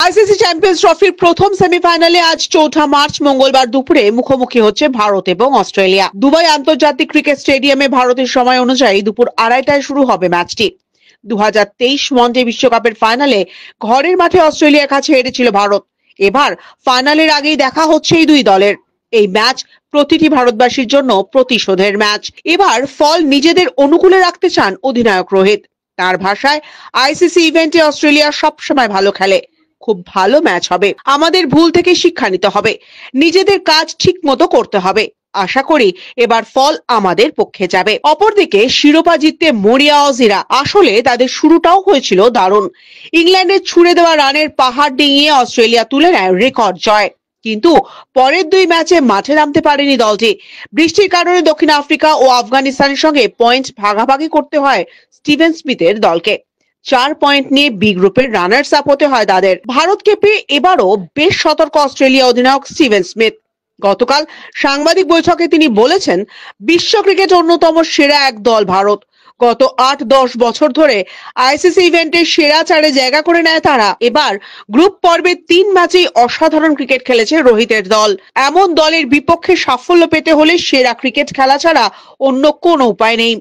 ICC champions ট্রফির প্রথম সেমিফাইনালে আজ ৪ঠা মার্চ মঙ্গলবার দুপুরে মুখোমুখি হচ্ছে ভারত এবং অস্ট্রেলিয়া। দুবাই আন্তর্জাতিক ক্রিকেট স্টেডিয়ামে ভারতের সময় অনুযায়ী দুপুর ২:৩০টায় শুরু হবে ম্যাচটি। ২০২৩ ওয়ানডে বিশ্বকাপের ফাইনালে ঘরের মাঠে অস্ট্রেলিয়ার কাছে হেরেছিল ভারত। এবার ফাইনালের আগেই দেখা হচ্ছে এই দুই দলের। এই ম্যাচ প্রতিটি ভারতবাসীর জন্য প্রতিশোধের ম্যাচ। এবার ফল নিজেদের অনুকূলে রাখতে চান অধিনায়ক রোহিত। তার ভাষায়, আইসিসি ইভেন্টে অস্ট্রেলিয়া সবসময় ভালো খেলে, খুব ভালো ম্যাচ হবে। আমাদের ভুল থেকে শিক্ষা নিতে হবে, নিজেদের কাজ ঠিক মতো করতে হবে। আশা করি এবার ফল আমাদের পক্ষে যাবে। অপরদিকে শিরোপা জিততে মরিয়া অজিরা। আসলে তাদের শুরুটাও হয়েছিল দারুণ। ইংল্যান্ডের ছুড়ে দেওয়া রানের পাহাড় ডিঙিয়ে অস্ট্রেলিয়া তুলে নেয় রেকর্ড জয়। কিন্তু পরের দুই ম্যাচে মাঠে নামতে পারেনি দলটি। বৃষ্টির কারণে দক্ষিণ আফ্রিকা ও আফগানিস্তানের সঙ্গে পয়েন্ট ভাগাভাগি করতে হয় স্টিভেন স্মিথের দলকে। 4 পয়েন্ট নিয়ে বি গ্রুপের রানার্স আপ হতে হয় তাদের। ভারতকে পেয়ে এবারও বেশ সতর্ক অস্ট্রেলিয়া অধিনায়ক স্টিভেন স্মিথ। গতকাল সাংবাদিক বৈঠকে তিনি বলেছেন, বিশ্ব ক্রিকেট অন্যতম সেরা এক দল ভারত। গত ৮-১০ বছর ধরে আইসিসি ইভেন্টের সেরা 4-এ জায়গা করে নেয় তারা। এবার গ্রুপ পর্বে 3 ম্যাচেই অসাধারণ ক্রিকেট খেলেছে রোহিতের দল। এমন দলের বিপক্ষে সাফল্য পেতে হলে সেরা ক্রিকেট খেলা ছাড়া অন্য কোনো উপায় নেই।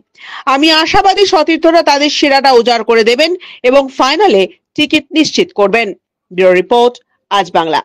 আমি আশাবাদী সতীর্থরা তাদের সেরাটা উজাড় করে দেবেন এবং ফাইনালে টিকিট নিশ্চিত করবেন। ব্যুরো রিপোর্ট, আজ বাংলা।